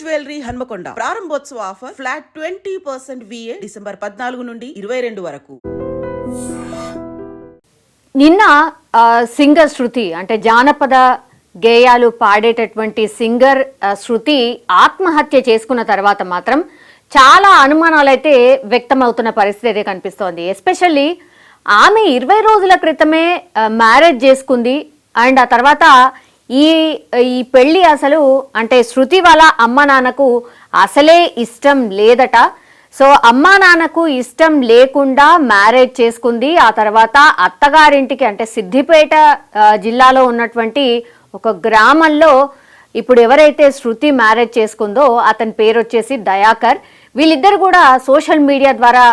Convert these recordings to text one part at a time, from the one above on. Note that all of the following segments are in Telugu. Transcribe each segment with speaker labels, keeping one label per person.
Speaker 1: జ్యువెలరీ హన్మకొండ ప్రారంభోత్సవ ఆఫర్ ఫ్లాట్ 20% VA డిసెంబర్ 14 నుండి 22 వరకు.
Speaker 2: నిన్న సింగర్ శృతి అంటే జానపద గేయాలు పాడేటటువంటి సింగర్ శృతి ఆత్మహత్య చేసుకున్న తర్వాత మాత్రం చాలా అనుమానాలు అయితే వ్యక్తమవుతున్న పరిస్థితి అయితే కనిపిస్తోంది. ఎస్పెషల్లీ ఆమె 20 రోజుల క్రితమే మ్యారేజ్ చేసుకుంది. అండ్ ఆ తర్వాత ఈ పెళ్లి అసలు అంటే శృతి వాళ్ళ అమ్మ నాన్నకు అసలే ఇష్టం లేదట. సో అమ్మా నాన్నకు ఇష్టం లేకుండా మ్యారేజ్ చేసుకుంది. ఆ తర్వాత అత్తగారింటికి అంటే సిద్దిపేట జిల్లాలో ఉన్నటువంటి ఒక గ్రామంలో ఇప్పుడు ఎవరైతే శృతి మ్యారేజ్ చేసుకుందో అతని పేరు వచ్చేసి దయాకర్. వీళ్ళిద్దరు కూడా సోషల్ మీడియా ద్వారా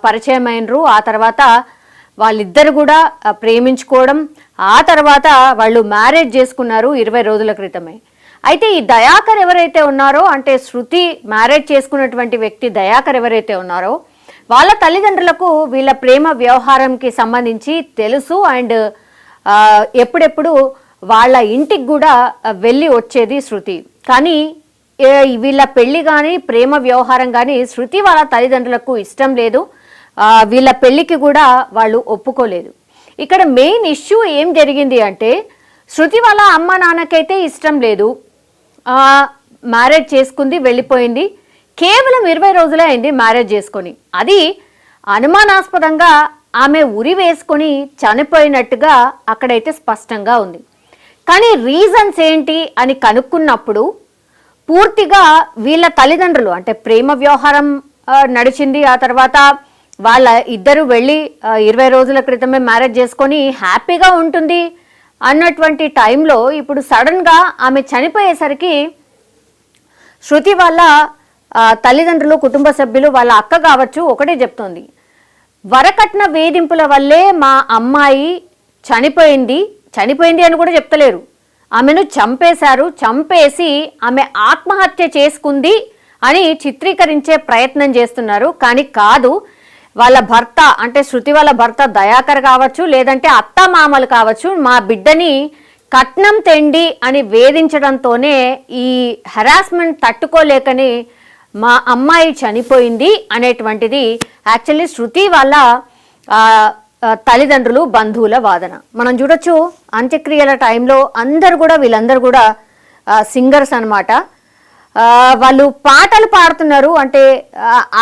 Speaker 2: పరిచయం అయినరు. ఆ తర్వాత వాళ్ళిద్దరు కూడా ప్రేమించుకోవడం, ఆ తర్వాత వాళ్ళు మ్యారేజ్ చేసుకున్నారు 20 రోజుల క్రితమే. అయితే ఈ దయాకర్ ఎవరైతే ఉన్నారో అంటే శృతి మ్యారేజ్ చేసుకున్నటువంటి వ్యక్తి దయాకర్ ఎవరైతే ఉన్నారో వాళ్ళ తల్లిదండ్రులకు వీళ్ళ ప్రేమ వ్యవహారంకి సంబంధించి తెలుసు. అండ్ ఎప్పుడెప్పుడు వాళ్ళ ఇంటికి కూడా వెళ్ళి వచ్చేది శృతి. కానీ వీళ్ళ పెళ్లి కానీ ప్రేమ వ్యవహారం కానీ శృతి వాళ్ళ తల్లిదండ్రులకు ఇష్టం లేదు. వీళ్ళ పెళ్లికి కూడా వాళ్ళు ఒప్పుకోలేదు. ఇక్కడ మెయిన్ ఇష్యూ ఏం జరిగింది అంటే శృతి వాళ్ళ అమ్మ నాన్నకైతే ఇష్టం లేదు, మ్యారేజ్ చేసుకుంది, వెళ్ళిపోయింది. కేవలం 20 రోజులే అయింది మ్యారేజ్ చేసుకొని. అది అనుమానాస్పదంగా ఆమె ఉరి వేసుకొని చనిపోయినట్టుగా అక్కడైతే స్పష్టంగా ఉంది. కానీ రీజన్స్ ఏంటి అని కనుక్కున్నప్పుడు పూర్తిగా వీళ్ళ తల్లిదండ్రులు అంటే ప్రేమ వ్యవహారం నడిచింది. ఆ తర్వాత వాళ్ళ ఇద్దరు వెళ్ళి 20 రోజుల క్రితమే మ్యారేజ్ చేసుకొని హ్యాపీగా ఉంటుంది అన్నటువంటి టైంలో ఇప్పుడు సడన్గా ఆమె చనిపోయేసరికి శృతి వాళ్ళ తల్లిదండ్రులు, కుటుంబ సభ్యులు, వాళ్ళ అక్క కావచ్చు ఒకటే చెప్తోంది, వరకట్న వేధింపుల వల్లే మా అమ్మాయి చనిపోయింది అని కూడా చెప్తలేరు. ఆమెను చంపేశారు, చంపేసి ఆమె ఆత్మహత్య చేసుకుంది అని చిత్రీకరించే ప్రయత్నం చేస్తున్నారు. కానీ కాదు, వాళ్ళ భర్త అంటే శృతి వాళ్ళ భర్త దయాకర్ కావచ్చు, లేదంటే అత్త మామలు కావచ్చు, మా బిడ్డని కట్నం తెండి అని వేధించడంతోనే ఈ హెరాస్మెంట్ తట్టుకోలేకని మా అమ్మాయి చనిపోయింది అనేటువంటిది యాక్చువల్లీ శృతి వాళ్ళ తల్లిదండ్రులు, బంధువుల వాదన. మనం చూడొచ్చు అంత్యక్రియల టైంలో వీళ్ళందరూ కూడా సింగర్స్ అన్నమాట. వాళ్ళు పాటలు పాడుతున్నారు. అంటే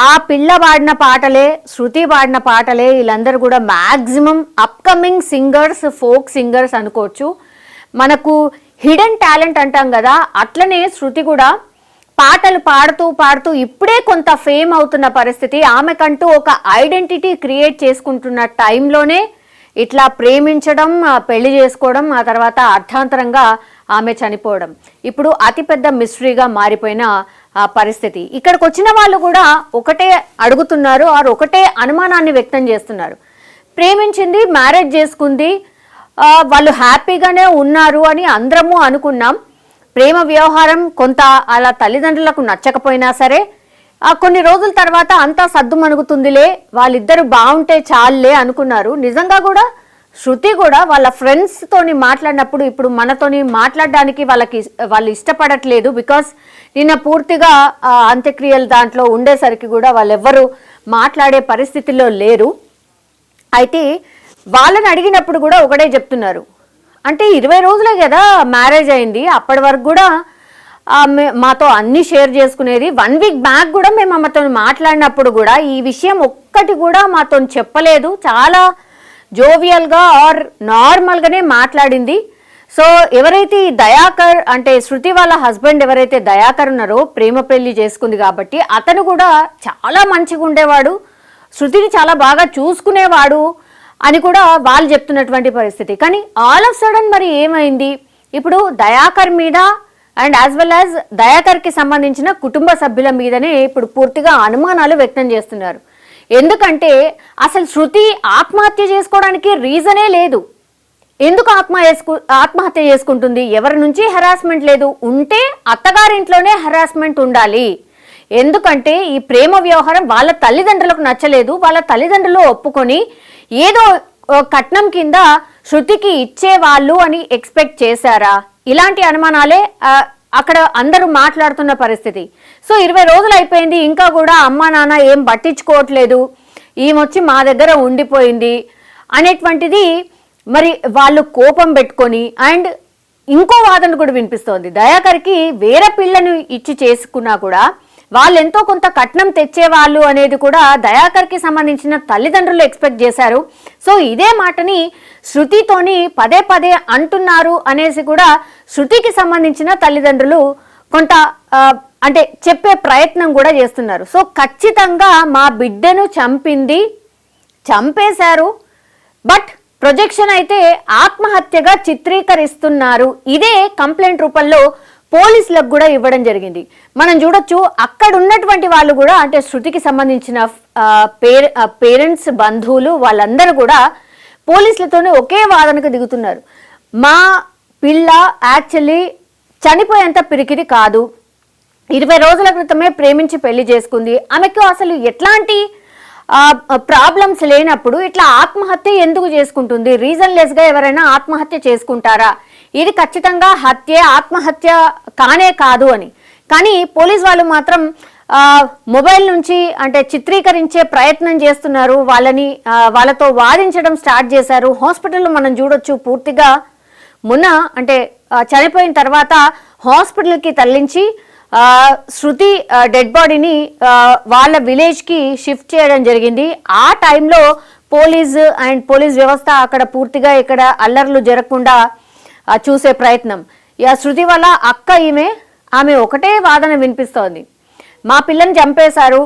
Speaker 2: ఆ పిల్ల పాడిన పాటలే, శృతి పాడిన పాటలే, వీళ్ళందరూ కూడా maximum upcoming singers, folk singers అనుకోవచ్చు. మనకు హిడెన్ టాలెంట్ అంటాం కదా, అట్లనే శృతి కూడా పాటలు పాడుతూ ఇప్పుడే కొంత ఫేమ్ అవుతున్న పరిస్థితి. ఆమెకంటూ ఒక ఐడెంటిటీ క్రియేట్ చేసుకుంటున్న టైంలోనే ఇట్లా ప్రేమించడం, పెళ్లి చేసుకోవడం, ఆ తర్వాత అర్థాంతరంగా ఆమె చనిపోవడం ఇప్పుడు అతిపెద్ద మిస్టరీగా మారిపోయిన పరిస్థితి. ఇక్కడికి వచ్చిన వాళ్ళు కూడా ఒకటే అడుగుతున్నారు, ఒకటే అనుమానాన్ని వ్యక్తం చేస్తున్నారు. ప్రేమించింది, మ్యారేజ్ చేసుకుంది, వాళ్ళు హ్యాపీగానే ఉన్నారు అని అందరము అనుకున్నాం. ప్రేమ వ్యవహారం కొంత అలా తల్లిదండ్రులకు నచ్చకపోయినా సరే కొన్ని రోజుల తర్వాత అంతా సద్దుమణుగుతుందిలే, వాళ్ళిద్దరు బాగుంటే చాలులే అనుకున్నారు. నిజంగా కూడా శృతి కూడా వాళ్ళ ఫ్రెండ్స్ తోని మాట్లాడినప్పుడు ఇప్పుడు మనతోని మాట్లాడడానికి వాళ్ళు ఇష్టపడట్లేదు. బికాస్ నిన్న పూర్తిగా అంత్యక్రియలు దాంట్లో ఉండేసరికి కూడా వాళ్ళెవ్వరూ మాట్లాడే పరిస్థితిలో లేరు. అయితే వాళ్ళని అడిగినప్పుడు కూడా ఒకటే చెప్తున్నారు, అంటే 20 రోజులే కదా మ్యారేజ్ అయింది, అప్పటి వరకు కూడా మాతో అన్ని షేర్ చేసుకునేది. 1 వీక్ బ్యాక్ కూడా మేము అమ్మతో మాట్లాడినప్పుడు కూడా ఈ విషయం ఒక్కటి కూడా మాతో చెప్పలేదు. చాలా జోవియల్గా ఆర్ నార్మల్గానే మాట్లాడింది. సో ఎవరైతే ఈ దయాకర్ అంటే శృతి వాళ్ళ హస్బెండ్ ఎవరైతే దయాకర్ ఉన్నారో ప్రేమ పెళ్లి చేసుకుంది కాబట్టి అతను కూడా చాలా మంచిగా ఉండేవాడు, శృతిని చాలా బాగా చూసుకునేవాడు అని కూడా వాళ్ళు చెప్తున్నటువంటి పరిస్థితి. కానీ ఆల్ ఆఫ్ సడన్ మరి ఏమైంది, ఇప్పుడు దయాకర్ మీద అండ్ యాజ్ వెల్ యాజ్ దయాకర్కి సంబంధించిన కుటుంబ సభ్యుల మీదనే ఇప్పుడు పూర్తిగా అనుమానాలు వ్యక్తం చేస్తున్నారు. ఎందుకంటే అసలు శృతి ఆత్మహత్య చేసుకోవడానికి రీజనే లేదు. ఎందుకు ఆత్మహత్య చేసుకుంటుంది? ఎవరి నుంచి హెరాస్మెంట్ లేదు. ఉంటే అత్తగారింట్లోనే హెరాస్మెంట్ ఉండాలి. ఎందుకంటే ఈ ప్రేమ వ్యవహారం వాళ్ళ తల్లిదండ్రులకు నచ్చలేదు. వాళ్ళ తల్లిదండ్రులు ఒప్పుకొని ఏదో కట్నం కింద శృతికి ఇచ్చేవాళ్ళు అని ఎక్స్పెక్ట్ చేశారా? ఇలాంటి అనుమానాలే అక్కడ అందరూ మాట్లాడుతున్న పరిస్థితి. సో 20 రోజులు అయిపోయింది, ఇంకా కూడా అమ్మా నాన్న ఏం పట్టించుకోవట్లేదు, ఈమె మా దగ్గర ఉండిపోయింది అనేటువంటిది మరి వాళ్ళు కోపం పెట్టుకొని. అండ్ ఇంకో వాదన కూడా వినిపిస్తోంది, దయాకర్కి వేరే పిల్లను ఇచ్చి చేసుకున్నా కూడా వాళ్ళు ఎంతో కొంత కట్నం తెచ్చేవాళ్ళు అనేది కూడా దయాకర్కి సంబంధించిన తల్లిదండ్రులు ఎక్స్పెక్ట్ చేశారు. సో ఇదే మాటని శృతితోని పదే పదే అంటున్నారు అనేసి కూడా శృతికి సంబంధించిన తల్లిదండ్రులు కొంత అంటే చెప్పే ప్రయత్నం కూడా చేస్తున్నారు. సో ఖచ్చితంగా మా బిడ్డను చంపేశారు, బట్ ప్రొజెక్షన్ అయితే ఆత్మహత్యగా చిత్రీకరిస్తున్నారు. ఇదే కంప్లైంట్ రూపంలో పోలీసులకు కూడా ఇవ్వడం జరిగింది. మనం చూడొచ్చు అక్కడ ఉన్నటువంటి వాళ్ళు కూడా, అంటే శృతికి సంబంధించిన పేరెంట్స్, బంధువులు వాళ్ళందరూ కూడా పోలీసులతోనే ఒకే వాదనకు దిగుతున్నారు. మా పిల్ల యాక్చువల్లీ చనిపోయేంత పిరికిది కాదు, 20 రోజుల క్రితమే ప్రేమించి పెళ్లి చేసుకుంది, ఆమెకు అసలు ఎట్లాంటి ప్రాబ్లమ్స్ లేనప్పుడు ఇట్లా ఆత్మహత్య ఎందుకు చేసుకుంటుంది? రీజన్లెస్ గా ఎవరైనా ఆత్మహత్య చేసుకుంటారా? ఇది ఖచ్చితంగా ఆత్మహత్య కానే కాదు అని. కానీ పోలీస్ వాళ్ళు మాత్రం మొబైల్ నుంచి అంటే చిత్రీకరించే ప్రయత్నం చేస్తున్నారు, వాళ్ళతో వాదించడం స్టార్ట్ చేశారు. హాస్పిటల్లో మనం చూడొచ్చు, పూర్తిగా మొన్న అంటే చనిపోయిన తర్వాత హాస్పిటల్కి తరలించి శృతి డెడ్ బాడీని వాళ్ళ విలేజ్కి షిఫ్ట్ చేయడం జరిగింది. ఆ టైంలో పోలీస్ వ్యవస్థ అక్కడ పూర్తిగా ఇక్కడ అల్లర్లు జరగకుండా చూసే ప్రయత్నం. శృతి వల్ల అక్క ఆమె ఒకటే వాదన వినిపిస్తోంది, మా పిల్లని చంపేశారు,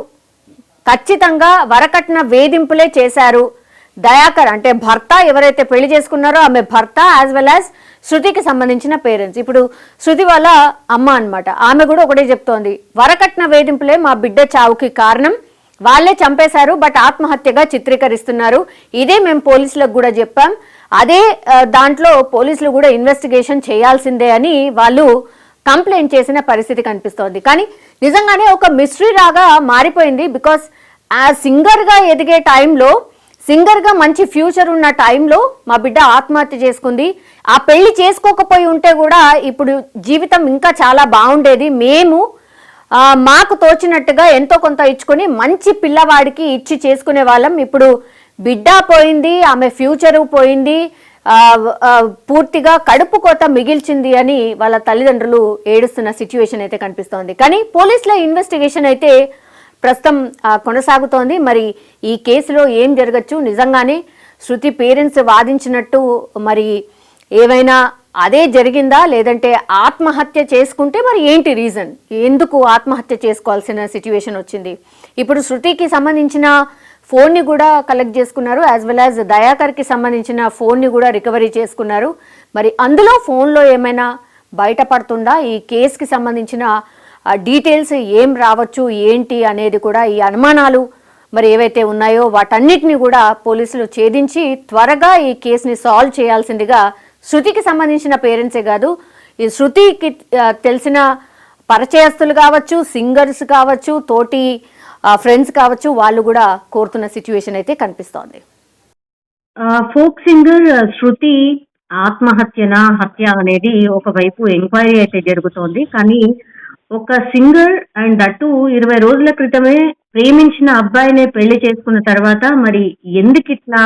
Speaker 2: ఖచ్చితంగా వరకట్న వేధింపులే చేశారు. దయాకర్ అంటే భర్త, ఎవరైతే పెళ్లి చేసుకున్నారో ఆమె భర్త, యాజ్ వెల్ యాజ్ శృతికి సంబంధించిన పేరెంట్స్, ఇప్పుడు శృతి వాళ్ళ అమ్మ అన్నమాట, ఆమె కూడా ఒకటే చెప్తోంది, వరకట్న వేధింపులే మా బిడ్డ చావుకి కారణం, వాళ్ళే చంపేశారు, బట్ ఆత్మహత్యగా చిత్రీకరిస్తున్నారు. ఇదే మేము పోలీసులకు కూడా చెప్పాం, అదే దాంట్లో పోలీసులు కూడా ఇన్వెస్టిగేషన్ చేయాల్సిందే అని వాళ్ళు కంప్లైంట్ చేసిన పరిస్థితి కనిపిస్తోంది. కానీ నిజంగానే ఒక మిస్టరీ లాగా మారిపోయింది. బికాస్ ఆ సింగర్గా ఎదిగే టైంలో, సింగర్గా మంచి ఫ్యూచర్ ఉన్న టైంలో మా బిడ్డ ఆత్మహత్య చేసుకుంది. ఆ పెళ్లి చేసుకోకపోయి ఉంటే కూడా ఇప్పుడు జీవితం ఇంకా చాలా బాగుండేది. మేము మాకు తోచినట్టుగా ఎంతో కొంత ఇచ్చుకొని మంచి పిల్లవాడికి ఇచ్చి చేసుకునే వాళ్ళం. ఇప్పుడు బిడ్డ పోయింది, ఆమె ఫ్యూచరు పోయింది, పూర్తిగా కడుపు కోత మిగిల్చింది అని వాళ్ళ తల్లిదండ్రులు ఏడుస్తున్న సిచ్యువేషన్ అయితే కనిపిస్తోంది. కానీ పోలీసుల ఇన్వెస్టిగేషన్ అయితే ప్రస్తుతం కొనసాగుతోంది. మరి ఈ కేసులో ఏం జరగచ్చు? నిజంగానే శృతి పేరెంట్స్ వాదించినట్టు మరి ఏమైనా అదే జరిగిందా, లేదంటే ఆత్మహత్య చేసుకుంటే మరి ఏంటి రీజన్, ఎందుకు ఆత్మహత్య చేసుకోవాల్సిన సిచ్యువేషన్ వచ్చింది? ఇప్పుడు శృతికి సంబంధించిన ఫోన్ని కూడా కలెక్ట్ చేసుకున్నారు, యాజ్ వెల్ యాజ్ దయాకర్కి సంబంధించిన ఫోన్ని కూడా రికవరీ చేసుకున్నారు. మరి అందులో ఫోన్లో ఏమైనా బయటపడుతుందా, ఈ కేసుకి సంబంధించిన డీటెయిల్స్ ఏం రావచ్చు ఏంటి అనేది కూడా, ఈ అనుమానాలు మరి ఏవైతే ఉన్నాయో వాటన్నిటిని కూడా పోలీసులు ఛేదించి త్వరగా ఈ కేసుని సాల్వ్ చేయాల్సిందిగా శృతికి సంబంధించిన పేరెంట్సే కాదు, ఈ శృతికి తెలిసిన పరిచయస్తులు కావచ్చు, సింగర్స్ కావచ్చు, తోటి ఫ్రెండ్స్ కావచ్చు, వాళ్ళు కూడా కోరుతున్న సిచ్యువేషన్ అయితే కనిపిస్తోంది.
Speaker 3: ఫోక్ సింగర్ శృతి ఆత్మహత్యనా హత్య అనేది ఒకవైపు ఎంక్వైరీ అయితే జరుగుతోంది. కానీ ఒక సింగర్ అండ్ అటు 20 రోజుల క్రితమే ప్రేమించిన అబ్బాయినే పెళ్లి చేసుకున్న తర్వాత మరి ఎందుకు ఇట్లా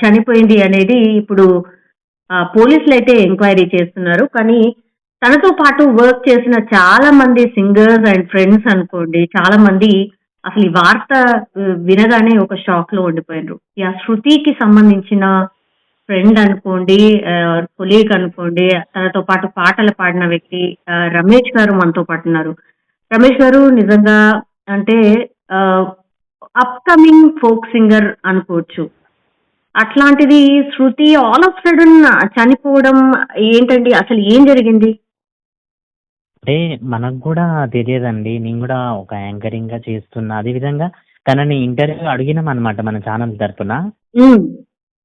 Speaker 3: చనిపోయింది అనేది ఇప్పుడు పోలీసులు అయితే ఎంక్వైరీ చేస్తున్నారు. కానీ తనతో పాటు వర్క్ చేసిన చాలా మంది సింగర్స్ అండ్ ఫ్రెండ్స్ అనుకోండి, చాలా మంది అసలు ఈ వార్త వినగానే ఒక షాక్ లో ఉండిపోయినారు. శృతికి సంబంధించిన ఫ్రెండ్ అనుకోండి, కొలీగ్ అనుకోండి, తనతో పాటు పాటలు పాడిన వ్యక్తి రమేష్ గారు మనతో పాటు ఉన్నారు. రమేష్ గారు నిజంగా అంటే అప్కమింగ్ ఫోక్ సింగర్ అనుకోవచ్చు. అట్లాంటిది శృతి ఆల్ ఆఫ్ సడన్ చనిపోవడం ఏంటండి, అసలు ఏం జరిగింది?
Speaker 4: అంటే మనకు కూడా తెలియదండి, నేను కూడా ఒక యాంకరింగ్ గా చేస్తున్నా, అదే విధంగా తనని ఇంటర్వ్యూ అడిగినాం అనమాట మన ఛానల్ తరఫున.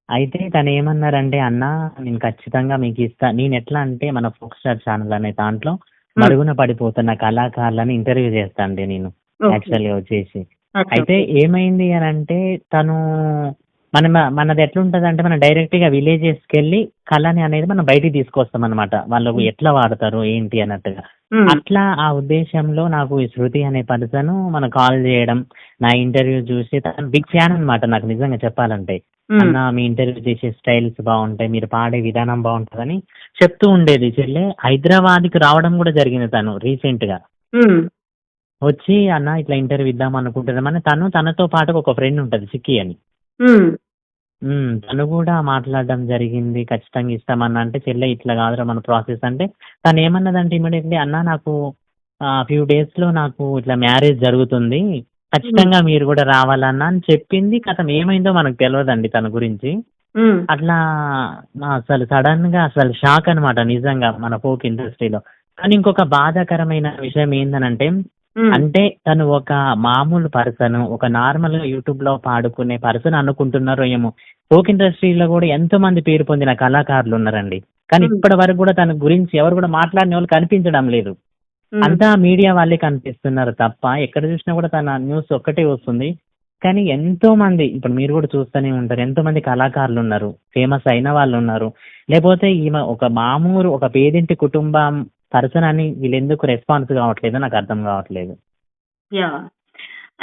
Speaker 4: అయితే తను ఏమన్నారంటే, అన్న నేను ఖచ్చితంగా మీకు ఇస్తా, నేను ఎట్లా అంటే మన ఫోక్ స్టార్ ఛానల్ అనే దాంట్లో మరుగున పడిపోతున్న కళాకారులను ఇంటర్వ్యూ చేస్తా అండి నేను యాక్చువల్గా వచ్చేసి. అయితే ఏమైంది అని అంటే, తను మనది ఎట్లుంటది అంటే, మనం డైరెక్ట్ గా విలేజెస్ కి వెళ్ళి కళని అనేది మనం బయటికి తీసుకొస్తాం అనమాట, వాళ్ళకు ఎట్లా వాడతారు ఏంటి అన్నట్టుగా. అట్లా ఆ ఉద్దేశంలో నాకు ఈ శృతి అనే పర్సన్ మన కాల్ చేయడం, నా ఇంటర్వ్యూ చూసి తను బిగ్ ఫ్యాన్ అన్నమాట నాకు నిజంగా చెప్పాలంటే. అన్న మీ ఇంటర్వ్యూ చేసే స్టైల్స్ బాగుంటాయి, మీరు పాడే విధానం బాగుంటుందని చెప్తూ ఉండేది. చెల్లె హైదరాబాద్కి రావడం కూడా జరిగింది తను రీసెంట్ గా. వచ్చి అన్న ఇట్లా ఇంటర్వ్యూ ఇద్దాం అనుకుంటున్నామని తనతో పాటు ఒక ఫ్రెండ్ ఉంటది సిక్కి అని. తను కూడా మాట్లాడడం జరిగింది. ఖచ్చితంగా ఇస్తామన్నా అంటే చెల్లె ఇట్లా కాదురా మన ప్రాసెస్ అంటే తను ఏమన్నదంటే ఇమీడియట్లీ అన్న నాకు ఫ్యూ డేస్ లో నాకు ఇట్లా మ్యారేజ్ జరుగుతుంది, ఖచ్చితంగా మీరు కూడా రావాలన్నా అని చెప్పింది. కథం ఏమైందో మనకు తెలియదండి తన గురించి. అట్లా అసలు సడన్ గా అసలు షాక్ అన్నమాట నిజంగా మన ఫోక్ ఇండస్ట్రీలో. కానీ ఇంకొక బాధాకరమైన విషయం ఏందనంటే అంటే తను ఒక మామూలు పర్సన్, ఒక నార్మల్ గా యూట్యూబ్ లో పాడుకునే పర్సన్ అనుకుంటున్నారో ఏమో. ఫోక్ ఇండస్ట్రీలో కూడా ఎంతో మంది పేరు పొందిన కళాకారులు ఉన్నారండి, కానీ ఇప్పటి వరకు కూడా తన గురించి ఎవరు కూడా మాట్లాడిన వాళ్ళు కనిపించడం లేదు. అంతా మీడియా వాళ్ళే కనిపిస్తున్నారు తప్ప ఎక్కడ చూసినా కూడా తన న్యూస్ ఒక్కటే వస్తుంది. కానీ ఎంతో మంది ఇప్పుడు మీరు కూడా చూస్తూనే ఉంటారు, ఎంతో మంది కళాకారులు ఉన్నారు, ఫేమస్ అయిన వాళ్ళు ఉన్నారు. లేకపోతే ఈమె ఒక మామూలు ఒక పేదింటి కుటుంబం పర్సన్ అని వీళ్ళెందుకు రెస్పాన్స్ కావట్లేదో నాకు అర్థం కావట్లేదు.
Speaker 3: యా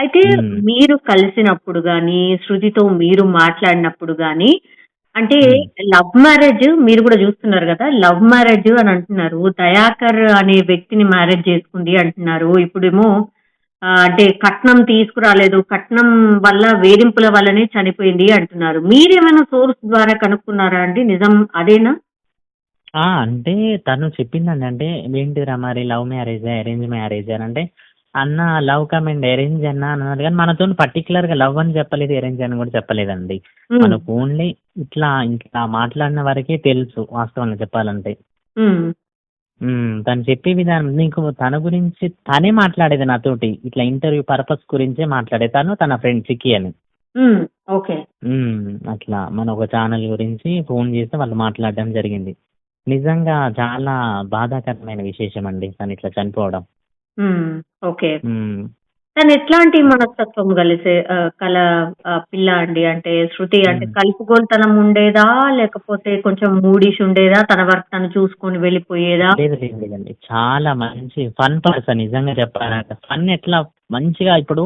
Speaker 3: అయితే మీరు కలిసినప్పుడు గాని, శృతితో మీరు మాట్లాడినప్పుడు గాని, అంటే లవ్ మ్యారేజ్ మీరు కూడా చూస్తున్నారు కదా, లవ్ మ్యారేజ్ అని అంటున్నారు. దయాకర్ అనే వ్యక్తిని మ్యారేజ్ చేసుకుంది అంటున్నారు. ఇప్పుడేమో అంటే కట్నం తీసుకురాలేదు, కట్నం వల్ల వేధింపుల వల్లనే చనిపోయింది అంటున్నారు. మీరేమైనా సోర్స్ ద్వారా కనుక్కున్నారా అండి? నిజం అదేనా?
Speaker 4: అంటే తను చెప్పిందండి, అంటే ఏంటిరా మరి లవ్ మ్యారేజ్ అరేంజ్ మ్యారేజ్ అని అంటే అన్న లవ్ కమెండ్ అరేంజ్ అన్న అన్నారు. కానీ మనతో పర్టికులర్ గా లవ్ అని చెప్పలేదు, అరేంజ్ అని కూడా చెప్పలేదండి. మనకు ఓన్లీ ఇట్లా మాట్లాడిన వరకే తెలుసు వాస్తవంగా చెప్పాలంటే. తను చెప్పే విధానం నీకు తన గురించి తనే మాట్లాడేది నాతోటి, ఇట్లా ఇంటర్వ్యూ పర్పస్ గురించే మాట్లాడేది. తను తన ఫ్రెండ్ సిక్కి అని.
Speaker 3: ఓకే.
Speaker 4: అట్లా మన ఒక ఛానల్ గురించి ఫోన్ చేస్తే వాళ్ళు మాట్లాడడం జరిగింది. నిజంగా చాలా బాధాకరమైన విశేషం అండి తను ఇట్లా చనిపోవడం.
Speaker 3: ఓకే. తను ఎట్లాంటి మనస్తత్వం కలిసే పిల్ల అండి? అంటే శృతి అంటే కలుపుగోలుతనం ఉండేదా, లేకపోతే కొంచెం మూడిష్ ఉండేదా, తన వర్క్ తను చూసుకొని వెళ్ళిపోయేదా?
Speaker 4: లేదండి, చాలా మంచి ఫన్ పర్సన్ నిజంగా చెప్పాలంటే. ఫన్ ఎట్లా మంచిగా ఇప్పుడు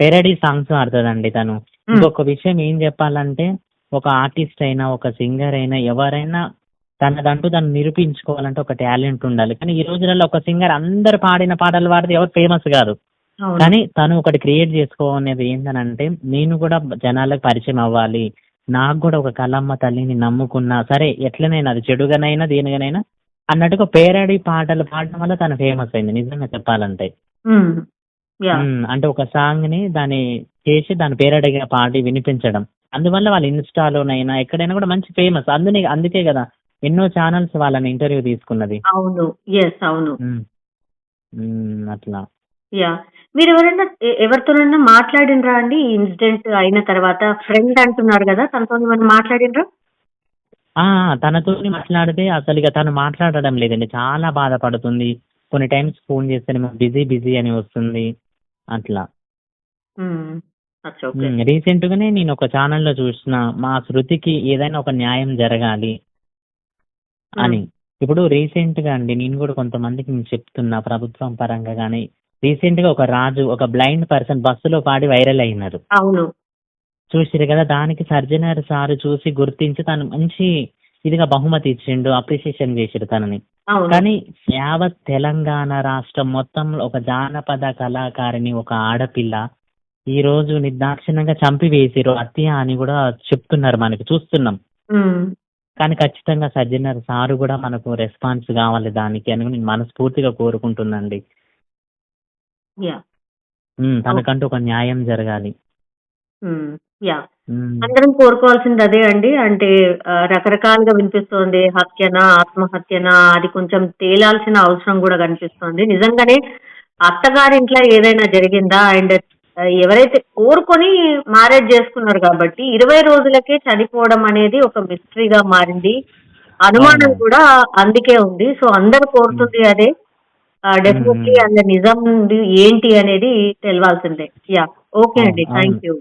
Speaker 4: పెరడీ సాంగ్స్ ఆడుతుందండి తను. ఇంకొక విషయం ఏం చెప్పాలంటే ఒక ఆర్టిస్ట్ అయినా ఒక సింగర్ అయినా ఎవరైనా తనదంటూ తను నిరూపించుకోవాలంటే ఒక టాలెంట్ ఉండాలి. కానీ ఈ రోజులలో ఒక సింగర్ అందరు పాడిన పాటలు పాడితే ఎవరు ఫేమస్ కాదు. కానీ తను ఒకటి క్రియేట్ చేసుకోనేది ఏంటనంటే నేను కూడా జనాలకు పరిచయం అవ్వాలి, నాకు కూడా ఒక కళమ్మ తల్లిని నమ్ముకున్నా సరే ఎట్లనైనా అది చెడుగానైనా దేనిగానైనా అన్నట్టుగా పేరడీ పాటలు పాడడం వల్ల తను ఫేమస్ అయింది నిజంగా చెప్పాలంటే. అంటే ఒక సాంగ్ ని దాన్ని చేసి దాని పేరడీగా పాడి వినిపించడం, అందువల్ల వాళ్ళ ఇన్స్టాలోనైనా ఎక్కడైనా కూడా మంచి ఫేమస్. అందుకే కదా ఎన్నో ఛానల్స్ వాళ్ళని ఇంటర్వ్యూ తీసుకున్నది.
Speaker 3: అవును. అవును.
Speaker 4: అట్లా.
Speaker 3: యా మీరు ఎవరితోనైనా మాట్లాడినరా అండి ఈ ఇన్సిడెంట్ అయిన తర్వాత? ఫ్రెండ్ అంటున్నారు కదా, తనతో ఏమైనా మాట్లాడినరా?
Speaker 4: తనతో మాట్లాడితే అసలు ఇక తను మాట్లాడడం లేదండి, చాలా బాధపడుతుంది. కొన్ని టైమ్స్ ఫోన్ చేస్తేనేమో బిజీ అని వస్తుంది అట్లా. రీసెంట్ గానే నేను ఒక ఛానల్లో చూసిన మా శృతికి ఏదైనా ఒక న్యాయం జరగాలి అని. ఇప్పుడు రీసెంట్ గా అండి నేను కూడా కొంతమందికి నేను చెప్తున్నా ప్రభుత్వం పరంగా కానీ, రీసెంట్ గా ఒక రాజు ఒక బ్లైండ్ పర్సన్ బస్సులో పాడి వైరల్ అయినారు.
Speaker 3: అవును,
Speaker 4: చూసిరు కదా. దానికి సర్జనర్ సార్ చూసి గుర్తించి తను మంచి ఇదిగా బహుమతి ఇచ్చిండు, అప్రిసియేషన్ చేసిరు తనని. కానీ యావత్ తెలంగాణ రాష్ట్రం మొత్తంలో ఒక జానపద కళాకారిని ఒక ఆడపిల్ల ఈ రోజు నిర్దాక్షిణ్యంగా చంపివేసిరు, హత్య అని కూడా చెప్తున్నారు, మనకి చూస్తున్నాం. కానీ ఖచ్చితంగా సజ్జనర్ సారు కూడా మనకు రెస్పాన్స్ కావాలి దానికి అని నేను మనస్ఫూర్తిగా కోరుకుంటున్నాండి. తనకంటూ ఒక న్యాయం జరగాలి.
Speaker 3: అందరం కోరుకోవాల్సింది అదే అండి. అంటే రకరకాలుగా వినిపిస్తోంది, హత్యనా ఆత్మహత్యనా అది కొంచెం తేలాల్సిన అవసరం కూడా కనిపిస్తోంది. నిజంగానే అత్తగారింట్లో ఏదైనా జరిగిందా? అండ్ ఎవరైతే కోరుకొని మ్యారేజ్ చేసుకున్నారు కాబట్టి 20 రోజులకే చనిపోవడం అనేది ఒక మిస్టరీగా మారింది. అనుమానం కూడా అందుకే ఉంది. సో అందరు కోరుతుంది అదే. డెఫినెట్లీ అందులో నిజం ఏంటి అనేది తెలవాల్సిందే. ఓకే అండి, థ్యాంక్ యూ.